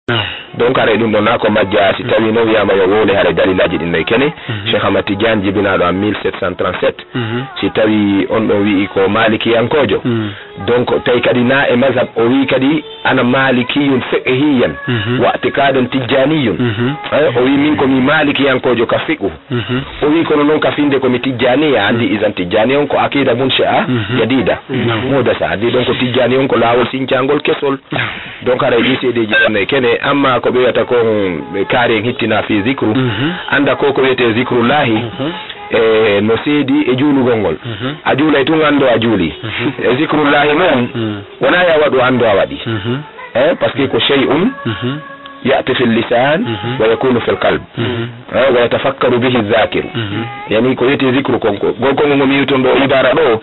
donc ara dum don ko majja si tawi no wiyama yo wole hare dalilaji din nay kene Cheikh Ahmad Tidiane jibinaɗo en 1737 si tawi on ɗo wi ko maliki ankojo donc tay kadi na e mazhab o wi kadi ana malikiyun fiqhiyan wa i'tiqadan tijaniyun o wi min ko mi maliki ankojo ka fiqhu o wi ko non ka finde ko mi tijaniya andi izan tijani on ko akida munsha'a jadida moda sa adi donc tijani on ko lawol sincangol kesol donc ara yisedeji nay kene amma ko be wata ko kare hittina fi zikru anda ko wete zikrullahi no seedi e juulugol ngol a juulay tun ando a juuli e zikrullahi mon wona ya wadu ando a wadi parce que ko shay'un يأتي في اللسان ويكون في القلب ويتفكر به الذاكر يعني كو يتي ذكر كونكو ميوتون دو عبارة دو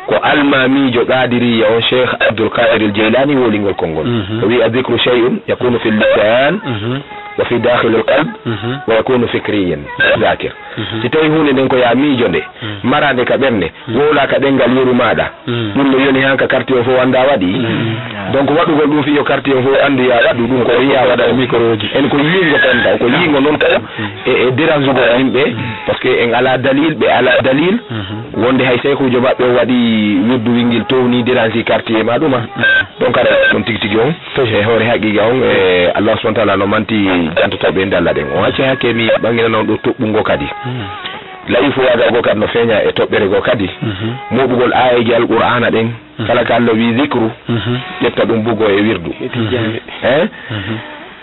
ko almamijo qadiri ya Sheikh Abdul Qadir al-Jilani wolingol kongol wi adhikru shay'un yakunu fi al-lisan wa fi dakhil al-qalb wa yakunu fikriyan zakir si tawi hunde den ko ya mijo de marade ka berne wola ka dengal yuru mada dum no yoni hanka carte o fo wanda wadi donc wadugol dum fi yo carte o fo andi ya wadu dum ko ya wada microji en ko yingo tanda ko yingo non taw e dérange go yimbe parce que en ala dalil be ala dalil wonde hay seyko jo mabbe wadi wirdu wingil towni dérange quartier ma duma donc ara on tigi on to je hore haqiqa on Allah subhanahu wa ta'ala no manti janto be ndalla den o acci hakke mi bangina non do tobbungo kadi laifu wada go kad no feña e tobbere go kadi mobugol ayaji alqur'ana den kala kallo wi zikru jetta dum bugo e wirdu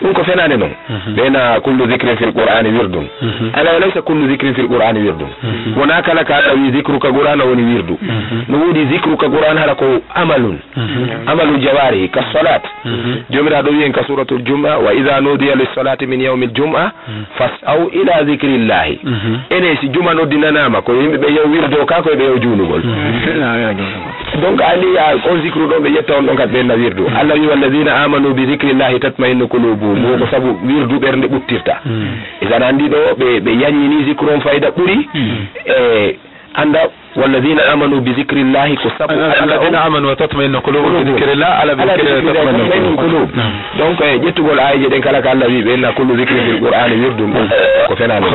ɗum ko fenade noon ɓeyna kullu zicrin fil qur'ani wirdun ala laysa kullu zicrin fil qur'ani wirdun wona kala ka tawi zicru ka qur'ana woni wirdu no woodi zicru ka qur'an hara ko amalun amalu jawarihi ka salat jomiraɗo wiyen ka suratul jum'a wa idha nudiya lis salati min yawmil jum'a fas'aw ila zikrillahi ene si juma noddinanama ko yimɓe ɓe yew wirdo ka koye ɓe yew juulugol donc ali on zicru ɗon ɓe ƴetta on ɗon kad ɓenna wirdu allah wi walladina amanu bi zikrillahi tatma'innu qulubuhum mo ko sabu wirdu bernde buttirta idan andi do be yanyini zikron fayda buri anda walladhina amanu bi zikrillahi ko sabu alladhina amanu wa tatma'innu qulubuhum bi zikrillah ala bi zikrillah qulub donc jettugol ayje den kala kala wi be na kullu zikrin fil qur'an wirdu ko fenano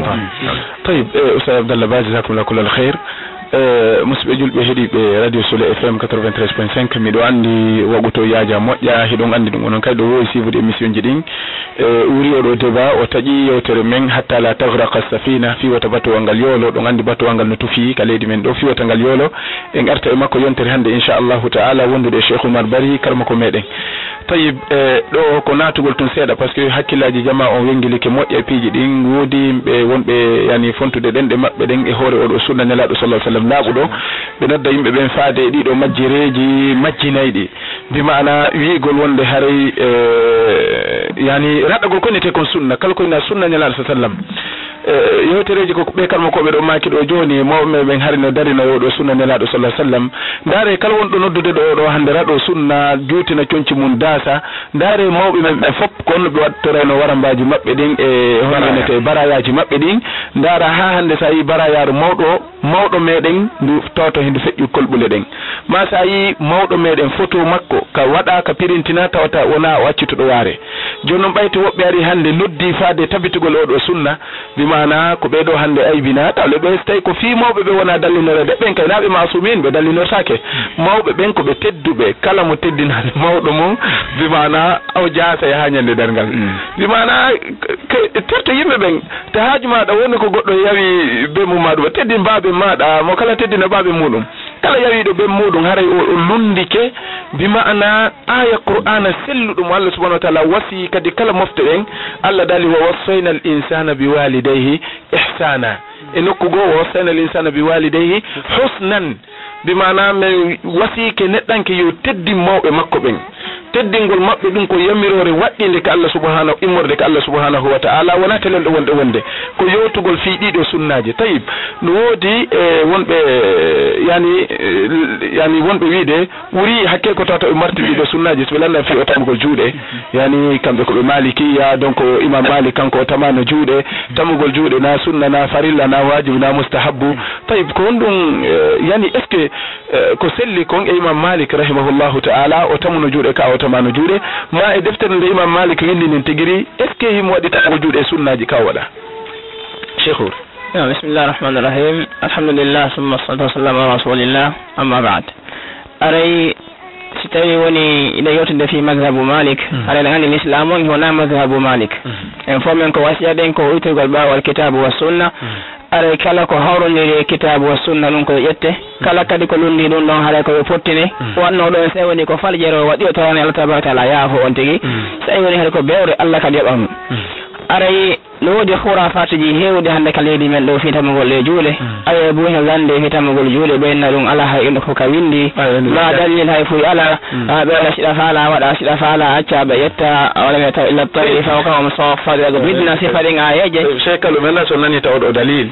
طيب استاذ عبد الله باز جزاكم الله كل الخير musbe julbe hedi be radio Sole FM 93.5 mi do andi waguto yaaja modja hedon andi dum onon kay do woy sivude emission ji din wuri o do deba o taji yewtere men hatta la taghraqa as-safina fi wata batu wangal yolo do andi batu wangal no tufi ka leydi men do fi wata ngal yolo en arta e makko yontere hande insha Allah ta'ala wondude Cheikh Oumar Bari karma ko meden tayib do ko natugol ton seeda parce que hakkilaji jama on wengilike modja piiji din wodi be wonbe yani fontude den de mabbe den e hore o do sunna nyalaado sallallahu alaihi wasallam laabudo be nodda yimbe ben faade dido majjireji majjinaydi bi maana wiigol wonde haray yani radagol ko nete kon sunna kala ko na sunna nyalaado sallallahu alaihi wasallam yewtereji ko be kalmo ko be do maki do joni mawbe ben harino darino yodo sunna nelaado sallallahu alaihi wasallam dare kala won do noddude do hande rado sunna juutina cionci mun dasa dare mawbe men fop kon be wattoreno warambaji mabbe din e honanete barayaji mabbe din dara ha hande sayi barayaaru mawdo meden du toto hindu fejju kolbule den ma sayi mawdo meden photo makko ka wada ka pirintina tawata wona waccito do ware jonnon bayti wobbe ari hande noddi faade tabitugol o do sunna bi mana ko be do hande aybina tawle be stay ko fi mawbe be wona dallinore de ben kay nabe masumin be dallinortake mawbe ben ko be teddube kala mo teddina mawdo mum bi mana aw jaasa ya hanyande dargal bi mana terto yimbe ben ta hajuma da woni ko goddo yawi be mum madu teddin baabe mada mo kala teddina baabe mudum kala yawi do be mudum haray o lundike bi maana aya qur'ana selludum Allah subhanahu wa ta'ala wasi kadi kala mofte den Allah dali wa wasayna al insana biwalidayhi ihsana enoku go wasayna al insana biwalidayhi husnan bi maana me wasi ke neddanke yo teddi mawbe makko ben teddingol mabbe dum ko yamirore waddinde ka Allah subhanahu immorde ka Allah subhanahu wa ta'ala wona telen do wonde ko yotugol fi dido sunnaji tayib no wodi wonbe yani wonbe wiide wuri hakke ko tata e marti dido sunnaji so lalla fi o tamugol juude yani kambe ko be malikiya donc imam malik kanko tamano juude tamugol juude na sunna na farilla na wajibu na mustahabbu tayib ko ndum yani est ce que ko selli kon e imam malik rahimahullahu ta'ala o tamuno juude ka ma no juuɗe ma e deftere nde Imam Malik windi nin tigiri est ce que himo waɗi tago juuɗe e sunnaji ka waɗa cheikhour. bismillah rahman rahim alhamdulillah summa salatu wassalamu ala rasulillah amma ba'd aray si tawi woni ina yewtinde fi madhabu Malik aɗa andi l'islam on wona madhabu Malik en fof men ko wasiyaɗen ko uytugol ɓawal kitabu wa sunna aray kala ko hawrodiri kitabu wa sunna ɗum koye ƴette kala kadi ko lundi ɗum ɗon haɗa koye pottine wanno ɗon so woni ko faljero waɗi o tawani Allah tabaraka taala yaafo on tigui so woni haɗa ko bewre Allah kadi yoɓam aray no woodi khurafatiji hewde hande ka leydi men ɗo fitamugol e juule aye buuhe gande fitamugol juule ɓenna ɗum ala hay inɗo fof ka windi ma dalil hay fuy ala ɓeɗa siɗa faala waɗa siɗa faala acca ɓe ƴetta walame taw illa tari faw kamam sofaɗego bidna sifaɗin ayeje cheikhalu men so nani tawɗo dalil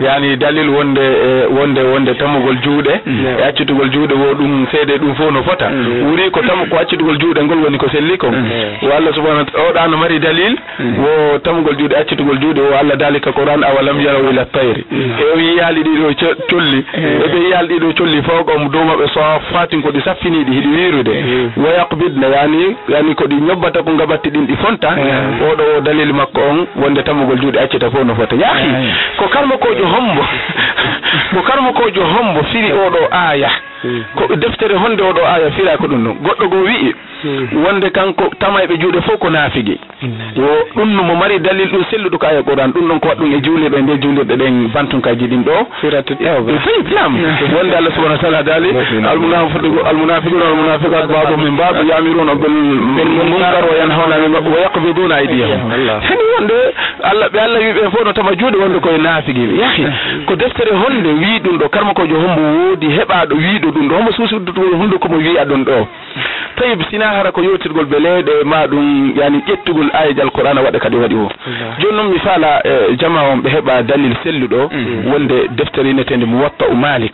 yani dalil wonde tamugol juuɗe e accitugol juuɗe wo ɗum seede ɗum fof no fota wuri ko ko accitugol juuɗe ngol woni ko selli ko wo Allah subhanahu wa ta'ala no mari dalil wo tamugol juuɗe accitugol juuɗe o Allah dalika Qur'an awalam yaraw ila tayri e o yiyali ɗiɗo colli e ɓe yiyali ɗiɗo colli fawqahum dow maɓe safatin ko ɗi saffiniɗi hiɗi wirude wa yaqbidna yani ko ɗi ñobbata ko ngabatti ɗin ɗi fonta oɗo dalil makko on wonde tamugol juuɗe accita fof no fota yaahi ko karmakojo hombo firi oɗo aya ko deftere honde oɗo aya fira ko ɗum ɗon goɗɗo go wi'i wonde kanko tamayɓe juuɗe fof ko naafigi wo ɗum no mo mari dalil ɗum selluɗo ko aya Qur'an ɗum ɗon ko waɗɗum e juuleɓe nde juulirɗe ɗen bantunkaji ɗin ɗo fayiblam wonde Allah subhanahu wa ta'ala dali almunafiquna walmunafiqat ba'duhum min ba'd yamiruna bil munkar wa yanhauna wa yaqbiduna aydiyahum hani wonde ɓe Allah wiɓe fof no tama juuɗe wonde koye naafigiɓe yahi ko deftere honde wi ɗum ɗo karmakojo hombo woodi heɓaɗo wiiɗo ɗum ɗo homo suusiɗo hunde komo wi'a ɗum ɗo tayib sina hara ko yewtirgol beleɗe ma ɗum yani ƴettugol ayajal Qur'ana waɗa kadi waɗi o joni noon mi faala jama on ɓe heɓa dalil selluɗo wonde deftere inetende Muwatta Malik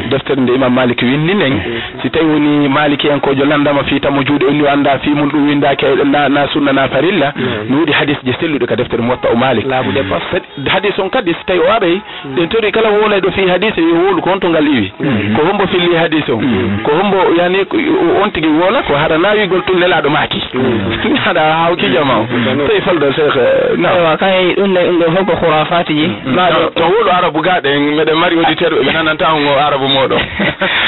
deftere nde Imam Malik winni nen si tawi woni Maliki en kojo landama fi tamo juuɗe on ni anda fi mum ɗum windake na sunna na farilla no woodi hadis je selluɗo ka deftere Muwatta Malik hadis on kadi si tawi o aray ɗen tori kala wonay ɗo fi hadis yo wolu ko honto ngal iwi ko hombo filli hadis on ko hombo yani on tigi wona ko hara nawigol tum nelaɗo maki haɗa hawki jama o tawi falɗo cheikh ewa kay ɗum ɗo fof ko khurafatiji maɗo to wolu arabu gaɗe meɗen mari auditeur ɓe nananta on o arabu moɗo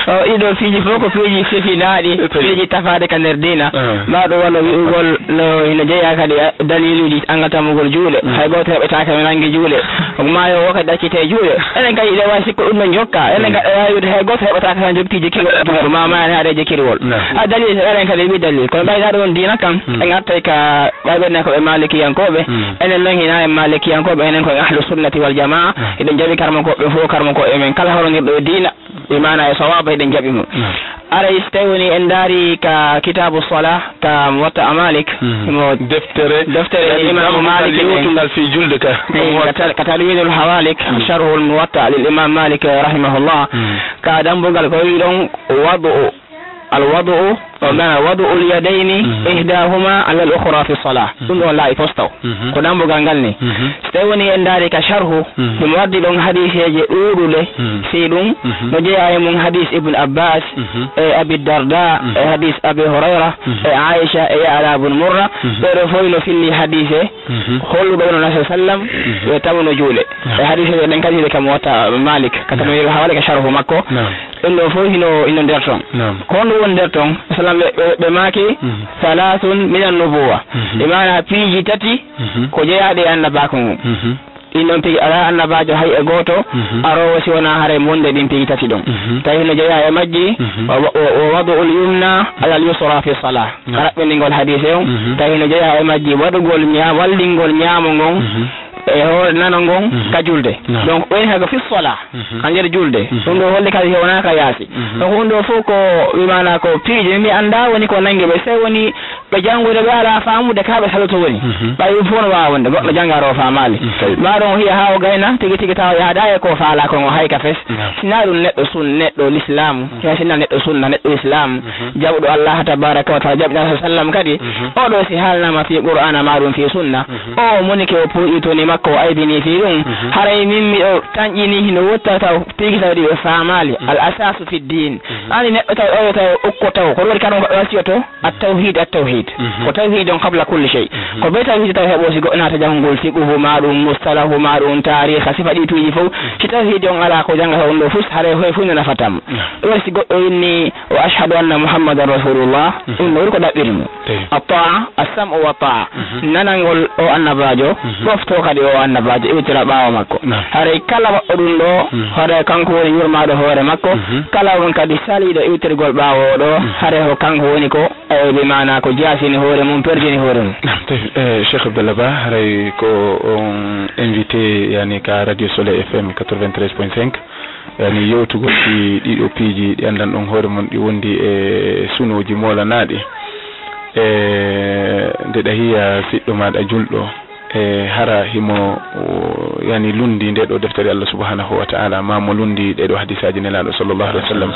ɗiɗo fiiji fof ko fiiji sefinaɗi fiiji tafade ka nder dina maɗo walla wi'ugol no jeeya kadi daliluji angatamugol juuɗe hay goto heɓetaka mi nangi juuɗe mayo wo kadi ɗaccite juuɗe enen kadi ɗe wawi sikko ɗum no jokka enen kadi wawiwde hay goto heɓetaka tan jokti jekkiwol ma mayani haade jekkiriwol a dalil enen kadi wi dalil kono ɓaynaɗo on dina kam en artay ka ɓayɓenne koɓe malikiyankoɓe enen noon hina en malikiyankoɓe enen koye ahlu sunnati wal jamaa eɗen jaɓi karmakoɓe fof karmakoɓe men kala horonirɗo e dina imana e sawaba eɗen jaɓi mum aray so tawi woni en daari ka kitabu salah ka Muwatta Malik mo deftere Imam Malik yewtugal fi julde ka talwinul hawalik sharhul Muwatta lil Imam Malik rahimahullah ka dambugal ko wi ɗon الوضع وضع اليدين إحداهما على الأخرى في الصلاة ثم لا يفستو قدام بغانغالني ستوني انداري كشرح بمودي لون حديث يجي أولو سيدون نجي آي من حديث ابن عباس أبي الدرداء حديث أبي هريرة عائشة على بن مرة برفوين في اللي حديثه خلو بين النبي صلى الله عليه وسلم ويتمنى جولي حديث يدن كذلك كموتا مالك كتمنى حوالي كشرح مكو إنه فوهنو إنه درتون كونو wonderton salam be maki salasun min an-nubuwa imana piiji tati ko jeyaade annabako mum inon pigi ala annabajo hay e goto aro si wona hare monde din pigi tati don tawi no jeya e majji o wadu ul yumna ala al-yusra fi salah rabbe ngol hadith on tawi no jeya e majji wadugol wallingol nyaamo ngon e ho nanongon ka julde donc woni haga fi salah kanjere julde ɗum ɗo holli kadi wona ka yaasi donc ɗum ɗo fof ko wimana ko piiji mi anda woni ko nangue ɓe sey woni be jangude be ala faamude kaabe saloto woni bayi fono waawonde goddo jangaro faamali maron hiya hawo gayna tigi taw yaada e ko faala ko hay ka fes sinaru neddo sun neddo l'islam ya sinan neddo sunna neddo islam jawdo Allah tabaraka wa taala jabna sallam kadi o do si halna ma fi qur'ana marun fi sunna o monike o puyi to ni makko aybini fi dum haray mimmi o tanjini hino wotta taw tigi tawdi be faamali al asasu fi din ani neddo taw o taw okko taw ko wadi kan ko wasiyoto at-tauhid ko tawhid on qabla kulli shay ko be tawhid taw hebo si go nata jangol fiqhu marum mustalahu marum tarikh sifadi tuji fo si tawhid on ala ko janga on do fus hare hoy fu na fatam o si go inni wa ashhadu anna muhammadar rasulullah inno ko dabirmu at-ta'a as-sam'u wa ta'a nanangol o annabajo dofto kadi o annabajo ibtira baawa makko hare kala dum do hare kanko woni yurmaado hoore makko kala won kadi salido ibtirgol baawo do hare ho kanko woni ko e be mana ko jasini hoore mum perdini hoore mum Cheikh Abdallah Ba haray ko on invité yani ka radio Soleil FM 93.5 yani yewtugo ci dido piiji di andan don hoore mon di wondi e sunoji molanade de dahiya siddo mada juldo hara himo yani lundi nde do deftere Allah subhanahu wa ta'ala ma mo lundi de do hadisaji nelaado sallallahu alaihi wasallam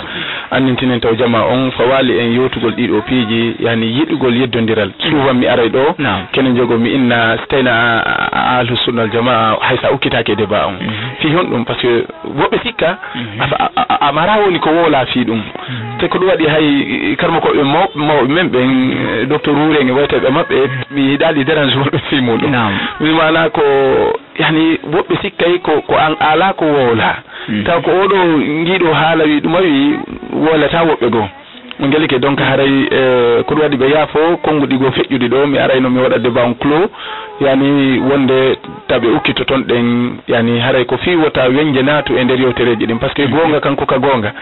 annintinen taw jama on fawali en yotugol dido piiji yani yidugol yeddondiral souvent mi aray do kenen jogo mi inna stayna ahlus sunna wal jamaa haysa ukitake débat on fi hondum parce que wobbe sikka amara woni ko wola fi dum te ko wadi hay karma ko mo membe docteur Rouré wayte be mabbe mi dali dérange wobbe fi mudum mi mana ko yani wobbe sikkay ko an ala ko wola taw ko odo ngido haala wi dum wi wola ta wobbe go ngelike donc haray ko wadi be yafo kongudi go fejjudi do mi arayno mi wada débat en clos yani wonde tabe ukkito ton den yani haray ko fi wota wenje natu e nder yewtereji din parce que gonga kanko ka gonga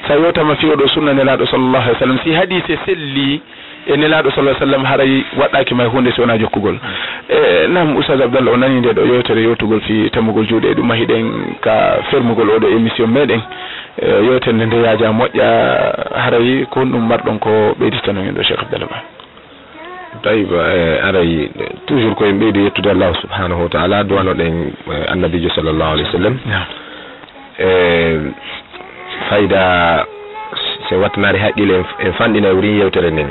sa yota ma fi odo sunna nelaado sallallahu alaihi wasallam si hadith selli e nelaado sallallahu alaihi wasallam haray wadaki may hunde so na jokkugol nam Oustaz Abdallah onani de do yewtere yewtugol fi tamugol juude dum mahiden ka fermugol odo émission meden yewtende nde yaaja moƴƴa haray ko dum mardon ko beyditano en do Cheikh Abdallah Ba طيب aray toujours ko en beydi yettude Allah subhanahu wa ta'ala duwano den annabi sallallahu alaihi wasallam fayda se watnare haqqile en fandina wuri yewtere nden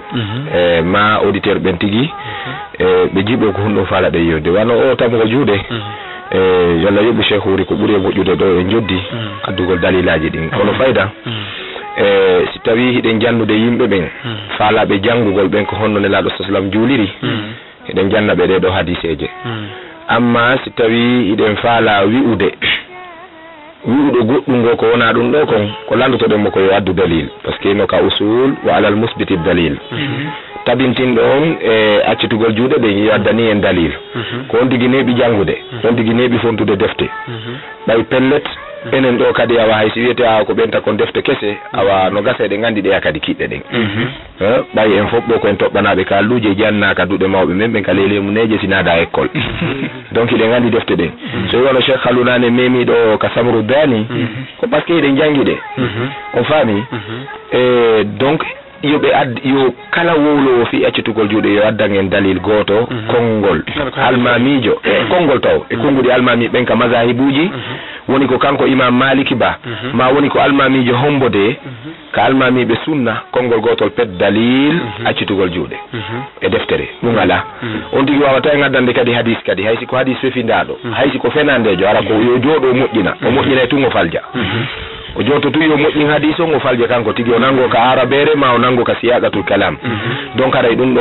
ma auditeur ben tigi be jibo ko hundo faala de yewde wano o tamko juude yalla yobu Cheikh Wuri ko buri mojude do en joddi addugol dalilaji din kono fayda si tawi hiden jannude yimbe ben faalabe jangugol ben ko honno ne laado sallam juuliri hiden jannabe de do hadiseje amma si tawi hiden faala wi'ude goddum go ko wona dum do ko landoto dem ko waddu dalil parce que no ka usul wa alal musbiti dalil tabintin don accitugol juude be yaddani en dalil ko on digi nebi jangude on digi nebi fontude defte bay pellet enen do kadi awa hay si wiete ko benta kon defte kese awa no gasede ngandi de yakadi kidde den bay en fobbo ko en tobbanabe ka luje janna ka dude mawbe membe ka lele mu neje sinada école donc il ngandi defte den so wala Cheikh Khalunane memi do ka samru dani ko parce que den jangi de on fami donc yobe yo kala wolo fi accitugol juude yo addangen dalil goto kongol almamijo kongol taw e kongudi almami ben ka mazahibuji woni ko kanko imam maliki ba ma woni ko almamijo hombode ka almami be sunna kongol gotol pet dalil accitugol juude e deftere dum ala on digi wawata ngaddande kadi hadith kadi haysi ko hadith fefindado haysi ko fenandejo ara ko yo jodo moƴƴina o moƴƴina tungo falja o joto tu yo moƴƴin hadith on o falje kanko tigi o nango ka arabere ma o nango ka siyaqatul kalam donc aray dum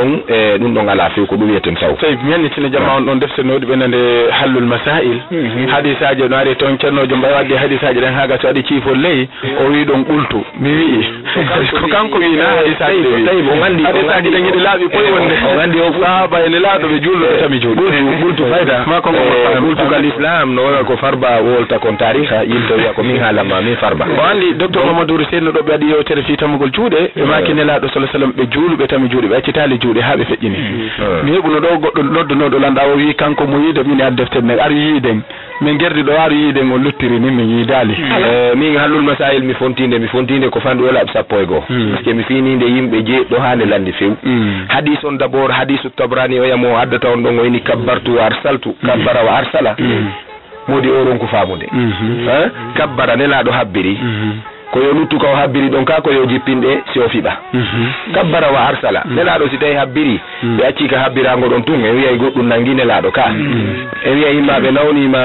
don ala fe ko dum yeten saw tay ñanni tine jama on don defte nodi benande halul masail hadisaaje no ari ton cernojo mbay wadde hadisaaje den haga so adi cifol ley o wi don bultu mi wi ko kanko wi na hadisaaje tay bo ngandi hadisaaje den yidi laabi koy wonde ngandi o sahaba en laado be jullo tami jullo bultu fayda ma ko bultu gal islam no ko farba wolta kon tariha yilto ya ko min halama min farba o andi docteur Mamadou Seyno do be adi yewtere fi tamugol juude be maki nelaado sallallahu alaihi wasallam be juulube tami juude be accitali juude habe fejjini mi hebuno do goddo noddo do landa o wi kanko mo yide min ad deftere ne ar yiden min gerdi ɗo waru yiide mo luttiri ni min yiidali min hallul masail mi fontinde ko fandu wala sappo e go parce que mi fininde yimɓe jeeɗɗo hande landi few hadis on d'abord hadisu tabrani o yamo addata on ɗon o ini kabbartu wa arsaltu kabbara wa arsala modi o ron ko famude kabbara nelaɗo habbiri ko yo luttu ka o habbiri ɗon ka ko yo jippinde si o fiɓa kabbara wa arsala nelaɗo si tawi habbiri ɓe acci ka habbirago ɗon tun e wiya goɗɗum nangi nelaɗo ka e wiya yimmaɓe nawnima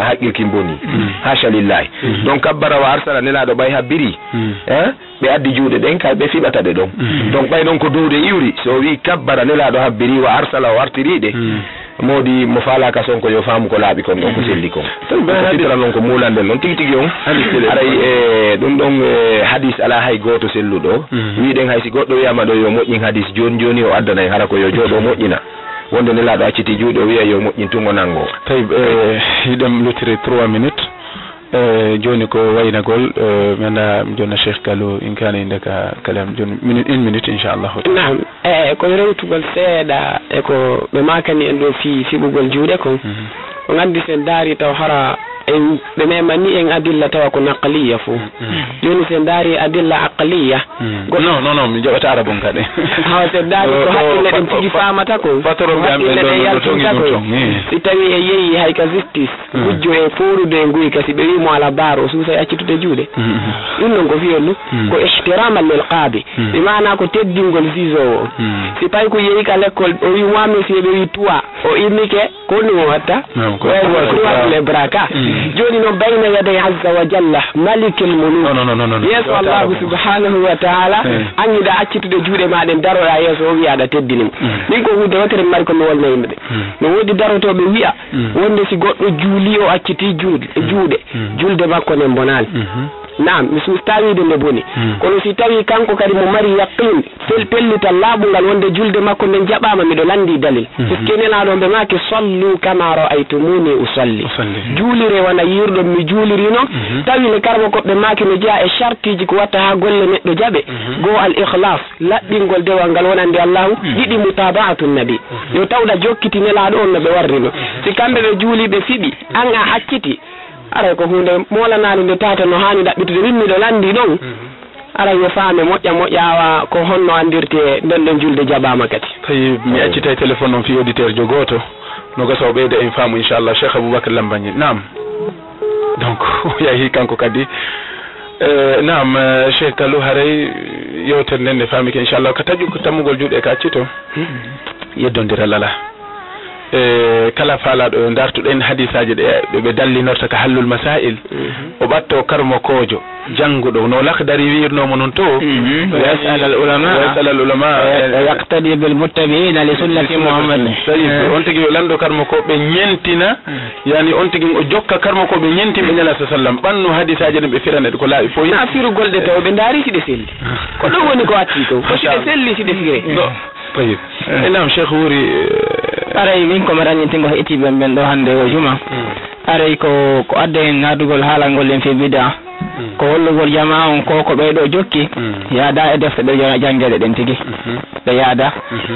haqqilkin boni hasha lillahi donc kabbara wa arsala nelaɗo ɓay habbiri ɓe addi juuɗe ɗen kay ɓe fiɓata ɗe ɗon donc ɓay ɗon ko duude iwri so wi kabbara nelaɗo habbiri wa arsala o artiriɗe modi mo falaka sonko yo faamu ko laaɓi kon ɗon ko selli kon fitara noon ko mulanden noon tigi tigi on aray ɗum ɗon hadis ala hay goto selluɗo wiɗen hay si goɗɗo wiyama ɗo yo moƴƴin hadis joni joni o addana en hara ko yo jooɗo moƴƴina wonde nelaɗo acciti juuɗe o wiya yo moƴƴin tungo nango tawi hiɗem lutiri 3 minutes joni ko waynagol mena jonna Cheikh Gallo in kana indaka kalam joni une minute inchallah naam ko rewtugol seeɗa e ko ɓe makani en ɗo fiɓugol juuɗe kon o gandi sen daari taw hara en ɓe memani en adilla tawa ko naqliya fo joni sen daari adilla aqliya non mi jaɓata arabon kade ha sen daari ko hakkille ɗen tigi famata ko hakkille ɗen yaltinta ko si tawi e yeehi hay ka justice gujjo e forude e nguy kasi ɓe wimo ala bar o suusa e accitude juuɗe ɗum noon ko fiyollu ko ihtiramal lil qaadi ɓe mana ko teddingol juge o si tawi ko yeehi ka l'école o wi moi monsieur ɓe wi toi o immike ko ɗum o watta le braka joni noon bayna yaday azza wa jalla malikil muluk yeeso allahu subhanahu wa taala anniɗa accitude juuɗe maɗen daroɗa yeeso o wiya aɗa teddinimo min ko hunde wotere mari komi wolna yimɓe no woodi darotoɓe wiya wonde si goɗɗo juuli o acciti juuɗe julde makko nen bonani naam mi tawide nde boni kono si tawi kanko kadi mo mari yaqin pellital laaɓungal wonde julde makko nden jaɓama miɗo landi dalil puisque nelaɗo ɓe maki sallu kama ra'aytumuni usalli juulire wona yirɗon mi juuliri noon tawi ne karmo koɓe maki no jeeya e chartiji ko watta ha golle neɗɗo jaɓe goo al ikhlas laɗɗingol dewal ngal wonande allahu ɗiɗi mutaba'atu nabi yo tawɗa jokkiti nelaɗo on no ɓe warri no si kamɓe ɓe juuli ɓe fiɓi an a acciti aray ko hunde molanani nde tata no hani ɗaɓɓitude min miɗo landi ɗon aray yo faame moƴƴawa ko honno andirte nden ɗon julde jaɓama kadi tawi mi accita téléphone on fi auditeur jo goto no gasa o ɓeyda en faamu inchallah Cheikh Aboubacar Lambagne nam donc o yahi kanko kadi nam Cheikh Gallo haray yewtere nden nde faami ke inchallah ko taƴu ko tammugol juuɗe ka accito yeddodiral ala kala faalaɗo yo dartuɗen hadisaji ɗe ɓe dallinorta ka hallul masail o ɓatto karmo kojo jannguɗo no lakdari wirnomo noon to yas'al al ulama yaqtadi bil muttabi'ina li sunnati muhammad on tigi yo lando karmo ko ɓe ñentina yani on tigi o jokka karmo ko ɓe ñentimɓe ñala sa sallam ɓannu hadisaji ɗe ɓe firane ɗe ko laaɓi foyi na firugol ɗe taw ɓe daari si ɗe selli ko ɗum woni ko acci to ko si ɗe selli si ɗe fire tayib enam Cheikh wuri aray min komi rañintingo hettiɓe ɓen ɗo hande o juma aray ko adda en nadugol haalangol en fi bida ko hollugol jama on ko ɓeyɗo jokki yaada e defte ɗe janggueɗe ɗen tigui ɓe yaada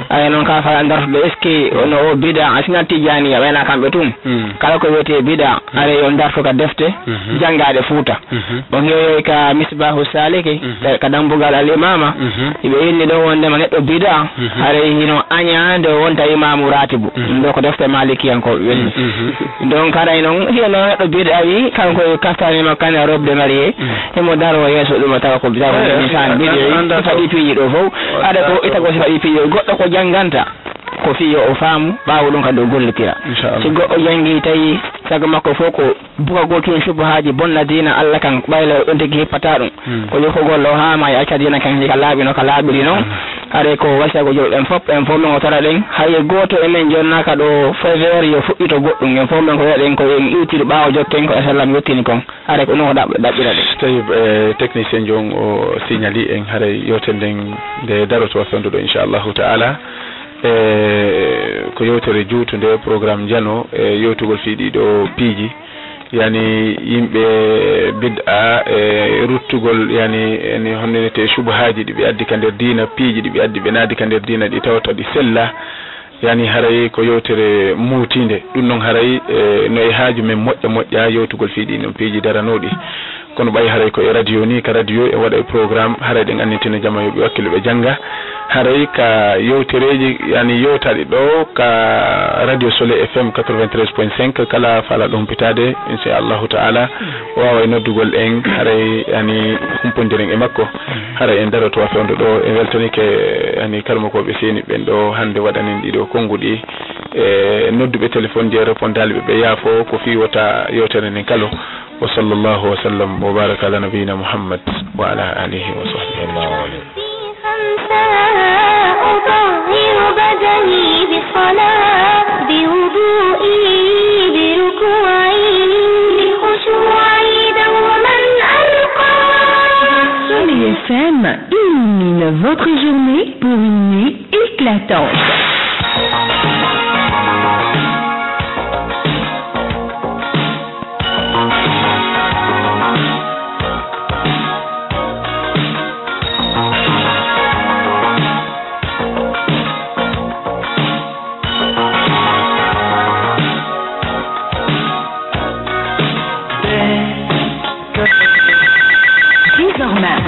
ay noon ka fa dartude est ce que no o bida asina tijaniya wayna kamɓe tum kala ko wiyete bida aray on dartuka defte janggaɗe Fouta on heewi ka misbahu saliki ka dambugal al imama ɓe inni ɗo wondema neɗɗo bida aray hino añade wonta imamu ratibu ɗum ɗo ko defte malikiyankoɓe welni donc aray noon hino neɗɗo bida wi kanko kaftanima kane robde marié emo daro yeeso ɗum tawa ko bisan biɗi faɗi piiji ɗo fof aɗa ko ita ko si faɗi piiji goɗɗo ko jangganta ko fiyo o faamu ɓaawo ɗum kadi o gollitira si goɗɗo jangi tawi sago makko fof ko bukagol tun subahaji bonna dina Allah kan ɓayla ɗon tigi hippata ɗum ko yokkogol o haama e acca dina kan ka laaɓi no ka laaɓiri noon are ko wasiyago joɗɗen fof en fof min o tara ɗen hay goto emen jonnaka ɗo faveur yo fuɗɗito goɗɗum en fof min ko wiyaɗen ko en iwtiɗo ɓaawo jokken ko sallam yettini kon are ko ɗum ko ɗaɓɓira ɗe tawi technicien jon o signali en haray yewtere nden nde daroto fenduɗo inchallahu taala ko yewtere juutunde programme jano yewtugol fiiɗiɗo piiji yani yimɓe bid'a ruttugol yani ene honnete subahaji ɗi ɓe addi ka nder diina piiji ɗi ɓe addi ɓe naadi ka nder diina ɗi tawata ɗi sella yani haray ko yewtere muutinde ɗum noon haray no e haaju men moƴƴa yewtugol fiiɗi non piiji daranoɗi kono ɓay haray ko e radio ni ka radio e waɗa e programme haray ɗen annitina jama yoɓe wakkilo ɓe jangga haray ka yewtereji yani yewtaɗe ɗo ka radio Soleil FM 93.5 kala fala ɗo humpitade inchallahu taala wawa e noddugol en haray yani humpodiren e makko haray en daroto fewdo ɗo e weltanike yani karmakoɓe seni ɓen ɗo hande waɗanin ɗiɗo konguɗi e nodduɓe téléphone je répondali ɓe yaafo ko fi wota yewtere nden kalo wa sallallahu wa sallam wa baraka ala nabiyina Muhammad wa ala alihi wa sahbihi أطهر بدني بالصلاة بوضوئي بركوعي بخشوعي دوما ألقى. Soleil FM illumine votre journée pour une nuit éclatante.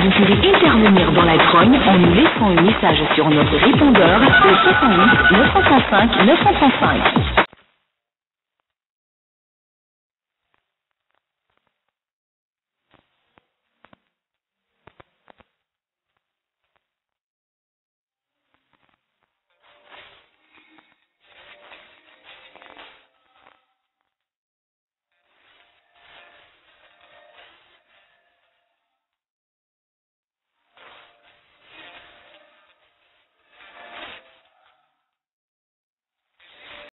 Vous pouvez intervenir dans la grogne en nous laissant un message sur notre répondeur au 68 935 935.